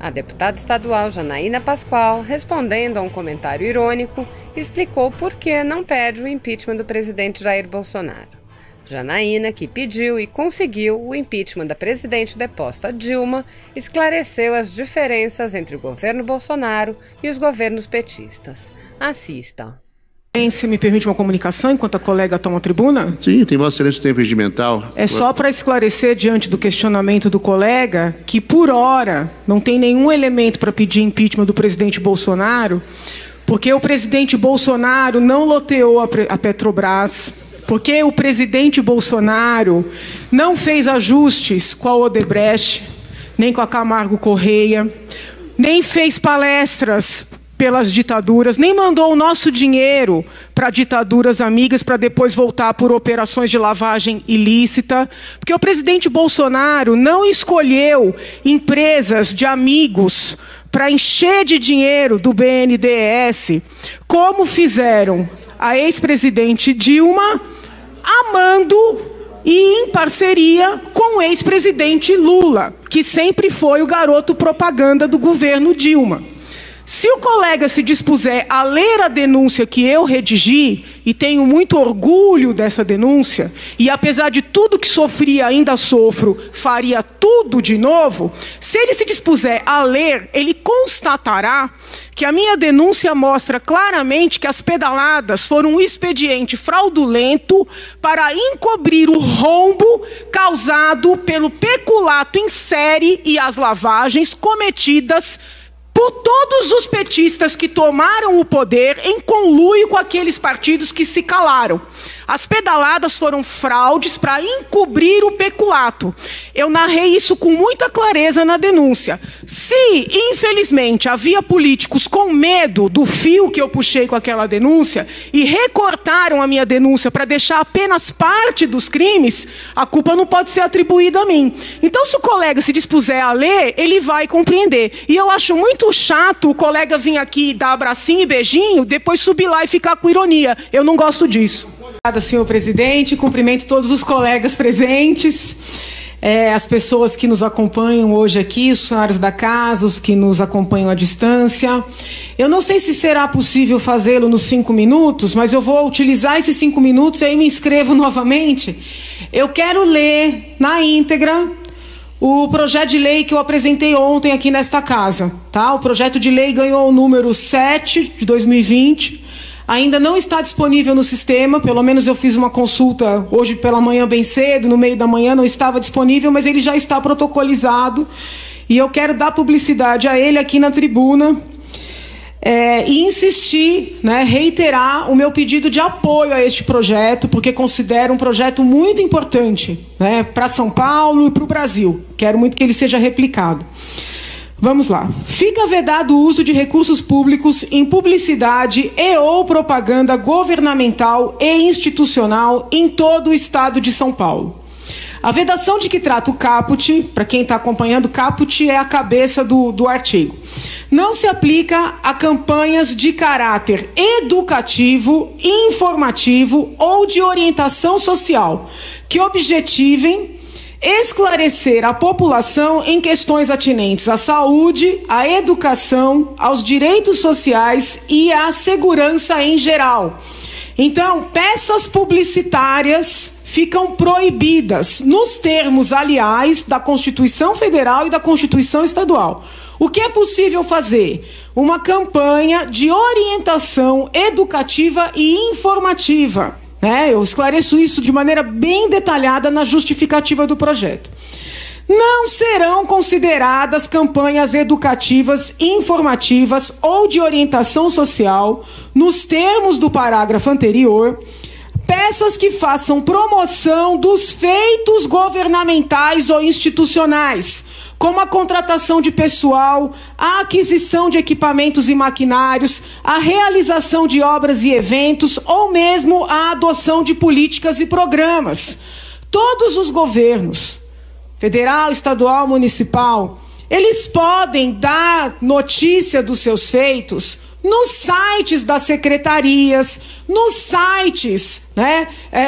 A deputada estadual Janaína Pascoal, respondendo a um comentário irônico, explicou por que não pede o impeachment do presidente Jair Bolsonaro. Janaína, que pediu e conseguiu o impeachment da presidente deposta Dilma, esclareceu as diferenças entre o governo Bolsonaro e os governos petistas. Assista. Você me permite uma comunicação enquanto a colega toma a tribuna? Sim, tem Vossa Excelência tempo regimental. É só para esclarecer, diante do questionamento do colega, que por hora não tem nenhum elemento para pedir impeachment do presidente Bolsonaro, porque o presidente Bolsonaro não loteou a Petrobras, porque o presidente Bolsonaro não fez ajustes com a Odebrecht, nem com a Camargo Correia, nem fez palestras pelas ditaduras, nem mandou o nosso dinheiro para ditaduras amigas para depois voltar por operações de lavagem ilícita, porque o presidente Bolsonaro não escolheu empresas de amigos para encher de dinheiro do BNDES, como fizeram a ex-presidente Dilma, amando e em parceria com o ex-presidente Lula, que sempre foi o garoto propaganda do governo Dilma. Se o colega se dispuser a ler a denúncia que eu redigi, e tenho muito orgulho dessa denúncia, e apesar de tudo que sofri, ainda sofro, faria tudo de novo, se ele se dispuser a ler, ele constatará que a minha denúncia mostra claramente que as pedaladas foram um expediente fraudulento para encobrir o rombo causado pelo peculato em série e as lavagens cometidas por todos os petistas que tomaram o poder em conluio com aqueles partidos que se calaram. As pedaladas foram fraudes para encobrir o peculato. Eu narrei isso com muita clareza na denúncia. Se, infelizmente, havia políticos com medo do fio que eu puxei com aquela denúncia e recortaram a minha denúncia para deixar apenas parte dos crimes, a culpa não pode ser atribuída a mim. Então, se o colega se dispuser a ler, ele vai compreender. E eu acho muito chato o colega vir aqui dar abracinho e beijinho, depois subir lá e ficar com ironia. Eu não gosto disso. Obrigada, senhor presidente. Cumprimento todos os colegas presentes, as pessoas que nos acompanham hoje aqui, os funcionários da casa, os que nos acompanham à distância. Eu não sei se será possível fazê-lo nos 5 minutos, mas eu vou utilizar esses 5 minutos e aí me inscrevo novamente. Eu quero ler na íntegra o projeto de lei que eu apresentei ontem aqui nesta casa. Tá? O projeto de lei ganhou o número 7 de 2020. Ainda não está disponível no sistema, pelo menos eu fiz uma consulta hoje pela manhã bem cedo, no meio da manhã não estava disponível, mas ele já está protocolizado e eu quero dar publicidade a ele aqui na tribuna e insistir, reiterar o meu pedido de apoio a este projeto, porque considero um projeto muito importante, para São Paulo e para o Brasil. Quero muito que ele seja replicado. Vamos lá. Fica vedado o uso de recursos públicos em publicidade e ou propaganda governamental e institucional em todo o estado de São Paulo. A vedação de que trata o caput, para quem está acompanhando, caput é a cabeça do artigo, não se aplica a campanhas de caráter educativo, informativo ou de orientação social que objetivem esclarecer a população em questões atinentes à saúde, à educação, aos direitos sociais e à segurança em geral. Então, peças publicitárias ficam proibidas, nos termos, aliás, da Constituição Federal e da Constituição Estadual. O que é possível fazer? Uma campanha de orientação educativa e informativa. Eu esclareço isso de maneira bem detalhada na justificativa do projeto. Não serão consideradas campanhas educativas, informativas ou de orientação social, nos termos do parágrafo anterior, peças que façam promoção dos feitos governamentais ou institucionais, como a contratação de pessoal, a aquisição de equipamentos e maquinários, a realização de obras e eventos, ou mesmo a adoção de políticas e programas. Todos os governos, federal, estadual, municipal, eles podem dar notícia dos seus feitos nos sites das secretarias, nos sites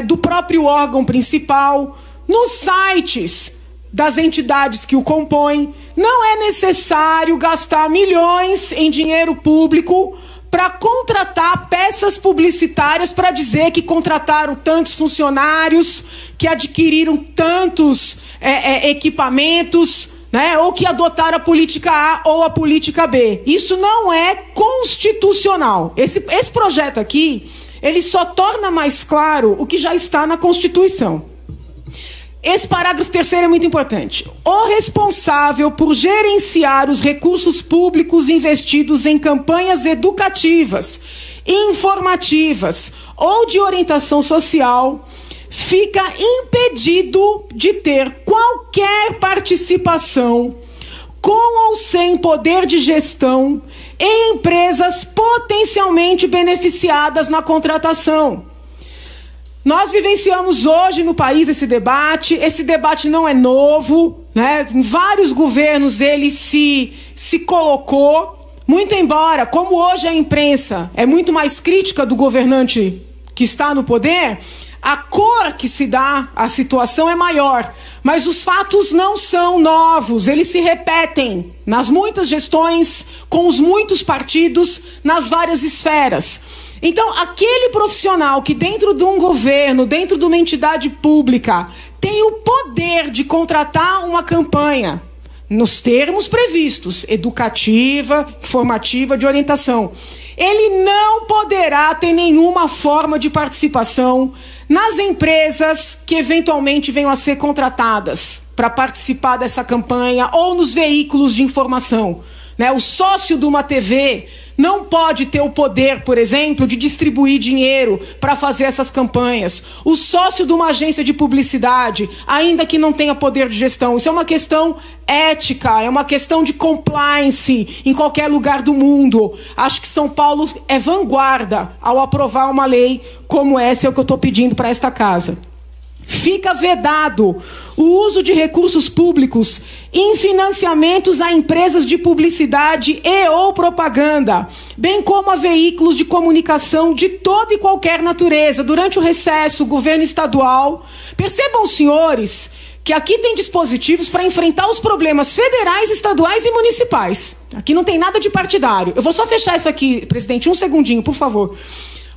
do próprio órgão principal, nos sites das entidades que o compõem. Não é necessário gastar milhões em dinheiro público para contratar peças publicitárias para dizer que contrataram tantos funcionários, que adquiriram tantos equipamentos, né, ou que adotaram a política A ou a política B. Isso não é constitucional. Esse projeto aqui, ele só torna mais claro o que já está na Constituição. Esse parágrafo 3º é muito importante. O responsável por gerenciar os recursos públicos investidos em campanhas educativas, informativas ou de orientação social fica impedido de ter qualquer participação, com ou sem poder de gestão, em empresas potencialmente beneficiadas na contratação. Nós vivenciamos hoje no país esse debate não é novo, né? Em vários governos ele se colocou, muito embora, como hoje a imprensa é muito mais crítica do governante que está no poder, a cor que se dá à situação é maior. Mas os fatos não são novos, eles se repetem nas muitas gestões, com os muitos partidos, nas várias esferas. Então, aquele profissional que dentro de um governo, dentro de uma entidade pública, tem o poder de contratar uma campanha, nos termos previstos, educativa, informativa, de orientação, ele não poderá ter nenhuma forma de participação nas empresas que eventualmente venham a ser contratadas para participar dessa campanha ou nos veículos de informação. Né? O sócio de uma TV não pode ter o poder, por exemplo, de distribuir dinheiro para fazer essas campanhas. O sócio de uma agência de publicidade, ainda que não tenha poder de gestão. Isso é uma questão ética, é uma questão de compliance em qualquer lugar do mundo. Acho que São Paulo é vanguarda ao aprovar uma lei como essa, é o que eu estou pedindo para esta casa. Fica vedado o uso de recursos públicos em financiamentos a empresas de publicidade e ou propaganda, bem como a veículos de comunicação de toda e qualquer natureza. Durante o recesso, o governo estadual... Percebam, senhores, que aqui tem dispositivos para enfrentar os problemas federais, estaduais e municipais. Aqui não tem nada de partidário. Eu vou só fechar isso aqui, presidente, um segundinho, por favor.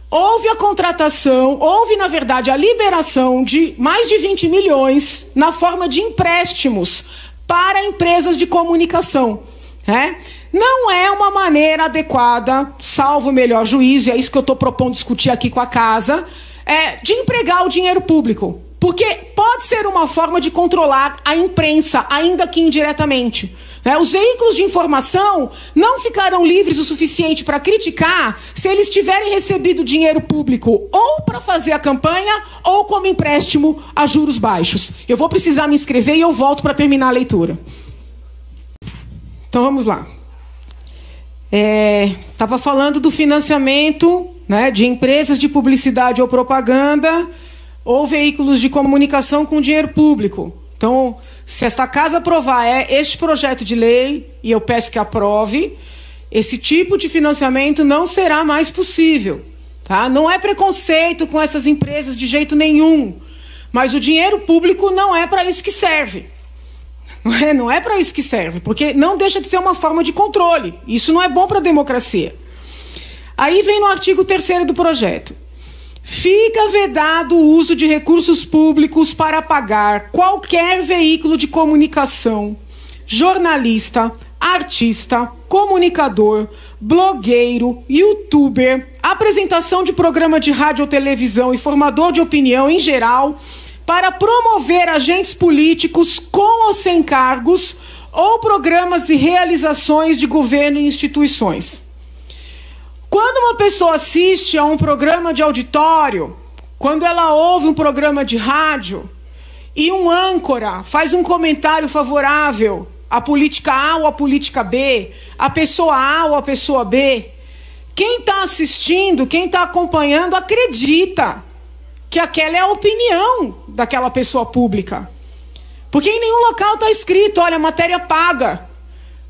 Houve a contratação, houve, na verdade, a liberação de mais de 20 milhões na forma de empréstimos para empresas de comunicação. Né? Não é uma maneira adequada, salvo o melhor juízo, e é isso que eu estou propondo discutir aqui com a casa, de empregar o dinheiro público. Porque pode ser uma forma de controlar a imprensa, ainda que indiretamente. Os veículos de informação não ficarão livres o suficiente para criticar se eles tiverem recebido dinheiro público ou para fazer a campanha ou como empréstimo a juros baixos. Eu vou precisar me inscrever e eu volto para terminar a leitura. Então vamos lá. Estava falando do financiamento, né, de empresas de publicidade ou propaganda ou veículos de comunicação com dinheiro público. Então, se esta casa aprovar este projeto de lei, e eu peço que aprove, esse tipo de financiamento não será mais possível. Tá? Não é preconceito com essas empresas de jeito nenhum, mas o dinheiro público não é para isso que serve. Não é para isso que serve, porque não deixa de ser uma forma de controle. Isso não é bom para a democracia. Aí vem no artigo 3º do projeto. Fica vedado o uso de recursos públicos para pagar qualquer veículo de comunicação, jornalista, artista, comunicador, blogueiro, youtuber, apresentação de programa de rádio ou televisão e formador de opinião em geral, para promover agentes políticos com ou sem cargos ou programas e realizações de governo e instituições. Quando uma pessoa assiste a um programa de auditório, quando ela ouve um programa de rádio e um âncora faz um comentário favorável à política A ou à política B, à pessoa A ou à pessoa B, quem está assistindo, quem está acompanhando, acredita que aquela é a opinião daquela pessoa pública. Porque em nenhum local está escrito, olha, matéria paga,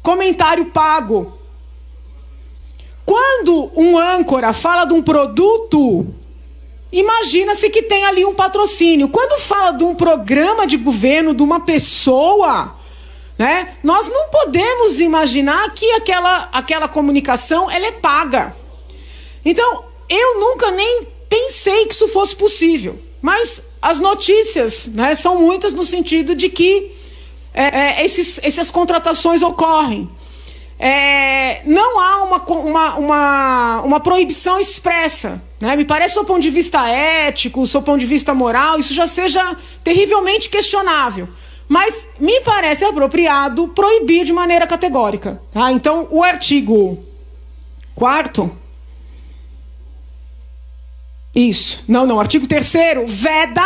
comentário pago. Quando um âncora fala de um produto, imagina-se que tem ali um patrocínio. Quando fala de um programa de governo, de uma pessoa, né, nós não podemos imaginar que aquela comunicação ela é paga. Então, eu nunca nem pensei que isso fosse possível. Mas as notícias, né, são muitas no sentido de que essas contratações ocorrem. Não há uma proibição expressa, né? Me parece, do seu ponto de vista ético, do seu ponto de vista moral, isso já seja terrivelmente questionável. Mas me parece apropriado proibir de maneira categórica. Tá? Então, o artigo 4º... Isso. Não. Artigo 3º veda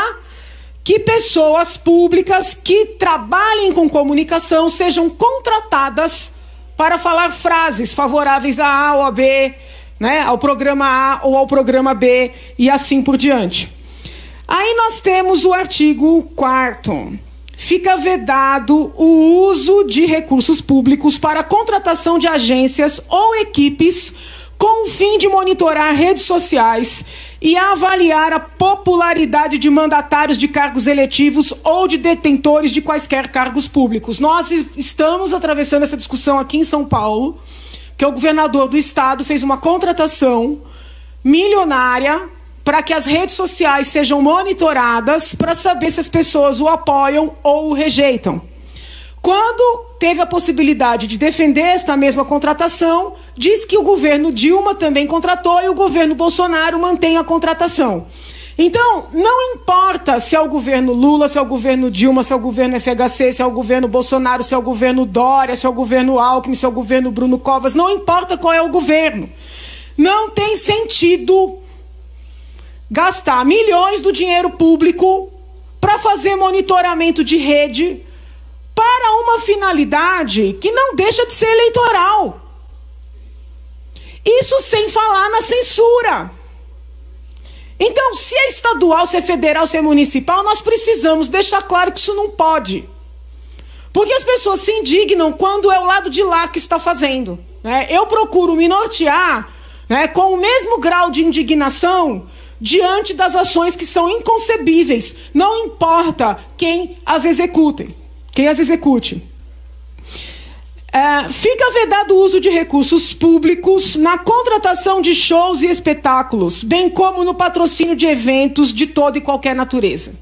que pessoas públicas que trabalhem com comunicação sejam contratadas para falar frases favoráveis a A ou a B, né, ao programa A ou ao programa B, e assim por diante. Aí nós temos o artigo 4º. Fica vedado o uso de recursos públicos para contratação de agências ou equipes com o fim de monitorar redes sociais e avaliar a popularidade de mandatários de cargos eletivos ou de detentores de quaisquer cargos públicos. Nós estamos atravessando essa discussão aqui em São Paulo, que o governador do estado fez uma contratação milionária para que as redes sociais sejam monitoradas para saber se as pessoas o apoiam ou o rejeitam. Quando teve a possibilidade de defender esta mesma contratação, diz que o governo Dilma também contratou e o governo Bolsonaro mantém a contratação. Então, não importa se é o governo Lula, se é o governo Dilma, se é o governo FHC, se é o governo Bolsonaro, se é o governo Dória, se é o governo Alckmin, se é o governo Bruno Covas, não importa qual é o governo. Não tem sentido gastar milhões do dinheiro público para fazer monitoramento de rede para uma finalidade que não deixa de ser eleitoral. Isso sem falar na censura. Então, se é estadual, se é federal, se é municipal, nós precisamos deixar claro que isso não pode. Porque as pessoas se indignam quando é o lado de lá que está fazendo, né? Eu procuro me nortear, né, com o mesmo grau de indignação diante das ações que são inconcebíveis. Não importa quem as execute. Fica vedado o uso de recursos públicos na contratação de shows e espetáculos, bem como no patrocínio de eventos de toda e qualquer natureza.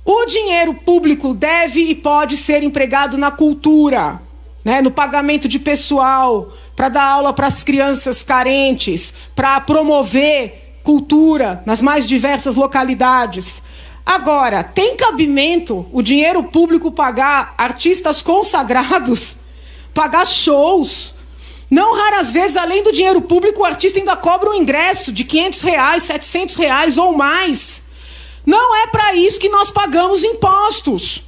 O dinheiro público deve e pode ser empregado na cultura, né, no pagamento de pessoal, para dar aula para as crianças carentes, para promover cultura nas mais diversas localidades. Agora, tem cabimento o dinheiro público pagar artistas consagrados, pagar shows? Não raras vezes, além do dinheiro público, o artista ainda cobra um ingresso de R$500, R$700 ou mais. Não é para isso que nós pagamos impostos.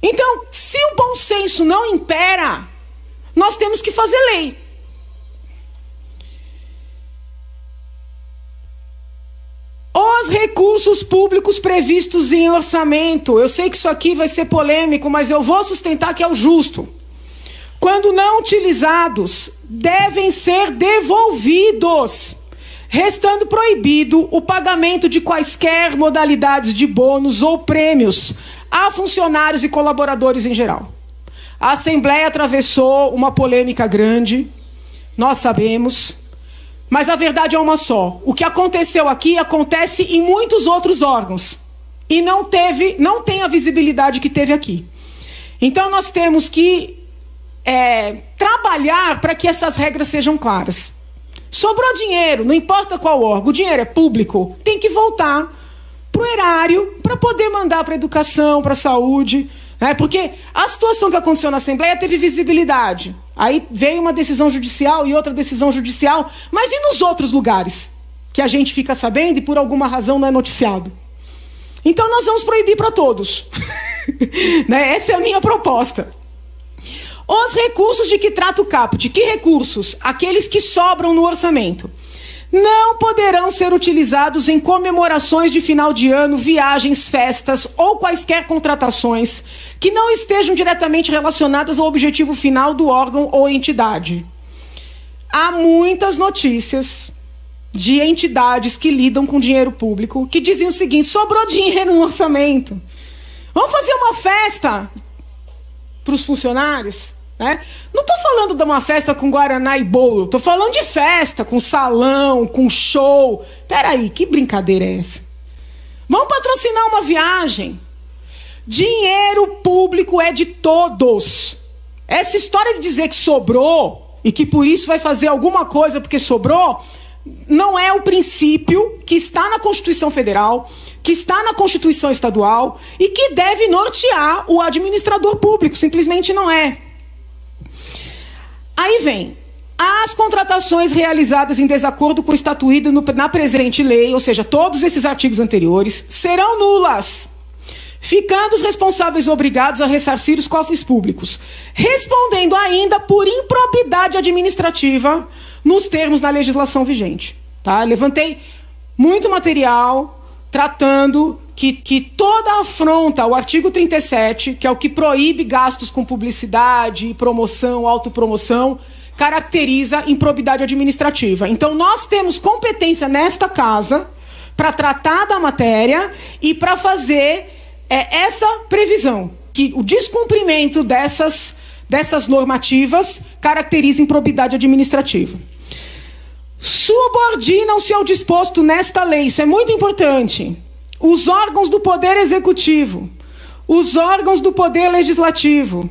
Então, se o bom senso não impera, nós temos que fazer lei. Os recursos públicos previstos em orçamento. Eu sei que isso aqui vai ser polêmico, mas eu vou sustentar que é o justo. Quando não utilizados, devem ser devolvidos, restando proibido o pagamento de quaisquer modalidades de bônus ou prêmios a funcionários e colaboradores em geral. A Assembleia atravessou uma polêmica grande, nós sabemos, mas a verdade é uma só. O que aconteceu aqui acontece em muitos outros órgãos e não tem a visibilidade que teve aqui. Então nós temos que trabalhar para que essas regras sejam claras. Sobrou dinheiro, não importa qual órgão, o dinheiro é público, tem que voltar para o erário para poder mandar para a educação, para a saúde, né? Porque a situação que aconteceu na Assembleia teve visibilidade. Aí veio uma decisão judicial e outra decisão judicial, mas e nos outros lugares que a gente fica sabendo e por alguma razão não é noticiado? Então nós vamos proibir para todos. Né? Essa é a minha proposta. Os recursos de que trata o caput. Que recursos? Aqueles que sobram no orçamento. Não poderão ser utilizados em comemorações de final de ano, viagens, festas ou quaisquer contratações que não estejam diretamente relacionadas ao objetivo final do órgão ou entidade. Há muitas notícias de entidades que lidam com dinheiro público, que diziam o seguinte: sobrou dinheiro no orçamento, vamos fazer uma festa para os funcionários, né? Não estou falando de uma festa com guaraná e bolo, estou falando de festa com salão, com show. Peraí, que brincadeira é essa? Vamos patrocinar uma viagem. Dinheiro público é de todos. Essa história de dizer que sobrou e que por isso vai fazer alguma coisa porque sobrou não é o princípio que está na Constituição Federal, que está na Constituição Estadual e que deve nortear o administrador público. Simplesmente não é. Aí vem: as contratações realizadas em desacordo com o estatuído na presente lei, ou seja, todos esses artigos anteriores, serão nulas, ficando os responsáveis obrigados a ressarcir os cofres públicos, respondendo ainda por improbidade administrativa nos termos da legislação vigente. Tá? Levantei muito material tratando que toda afronta ao artigo 37, que é o que proíbe gastos com publicidade, promoção, autopromoção, caracteriza improbidade administrativa. Então, nós temos competência nesta casa para tratar da matéria e para fazer essa previsão, que o descumprimento dessas normativas caracteriza improbidade administrativa. Subordinam-se ao disposto nesta lei, isso é muito importante, os órgãos do Poder Executivo, os órgãos do Poder Legislativo,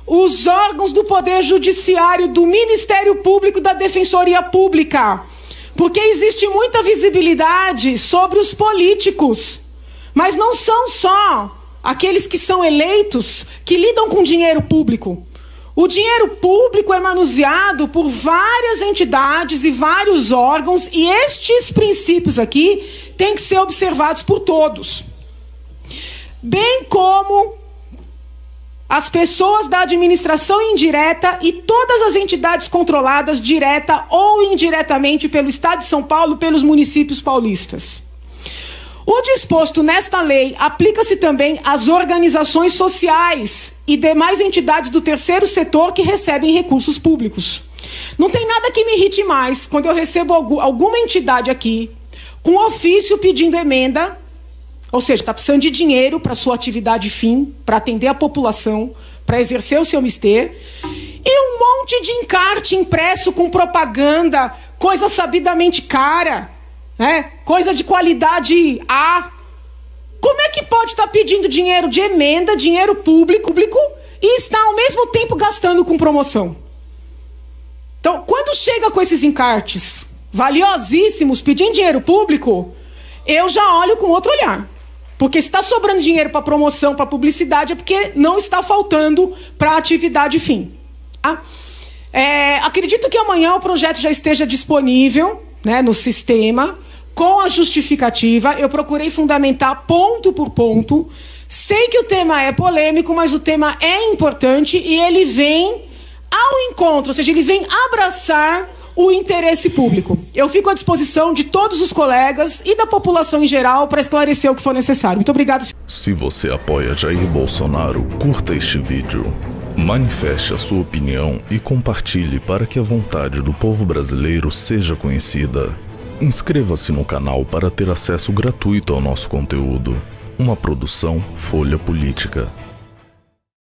os órgãos do Poder Judiciário, do Ministério Público e da Defensoria Pública, porque existe muita visibilidade sobre os políticos, mas não são só aqueles que são eleitos que lidam com dinheiro público. O dinheiro público é manuseado por várias entidades e vários órgãos, e estes princípios aqui têm que ser observados por todos. Bem como as pessoas da administração indireta e todas as entidades controladas direta ou indiretamente pelo Estado de São Paulo e pelos municípios paulistas. O disposto nesta lei aplica-se também às organizações sociais e demais entidades do terceiro setor que recebem recursos públicos. Não tem nada que me irrite mais quando eu recebo alguma entidade aqui com ofício pedindo emenda, ou seja, está precisando de dinheiro para sua atividade fim, para atender a população, para exercer o seu mister, e um monte de encarte impresso com propaganda, coisa sabidamente cara, coisa de qualidade A. Como é que pode estar pedindo dinheiro de emenda, dinheiro público, e está ao mesmo tempo gastando com promoção? Então, quando chega com esses encartes valiosíssimos pedindo dinheiro público, eu já olho com outro olhar. Porque se está sobrando dinheiro para promoção, para publicidade, é porque não está faltando para a atividade fim. Tá? Acredito que amanhã o projeto já esteja disponível, no sistema, com a justificativa. Eu procurei fundamentar ponto por ponto. Sei que o tema é polêmico, mas o tema é importante e ele vem ao encontro, ou seja, ele vem abraçar o interesse público. Eu fico à disposição de todos os colegas e da população em geral para esclarecer o que for necessário. Muito obrigado. Se você apoia Jair Bolsonaro, curta este vídeo, manifeste a sua opinião e compartilhe para que a vontade do povo brasileiro seja conhecida. Inscreva-se no canal para ter acesso gratuito ao nosso conteúdo. Uma produção Folha Política.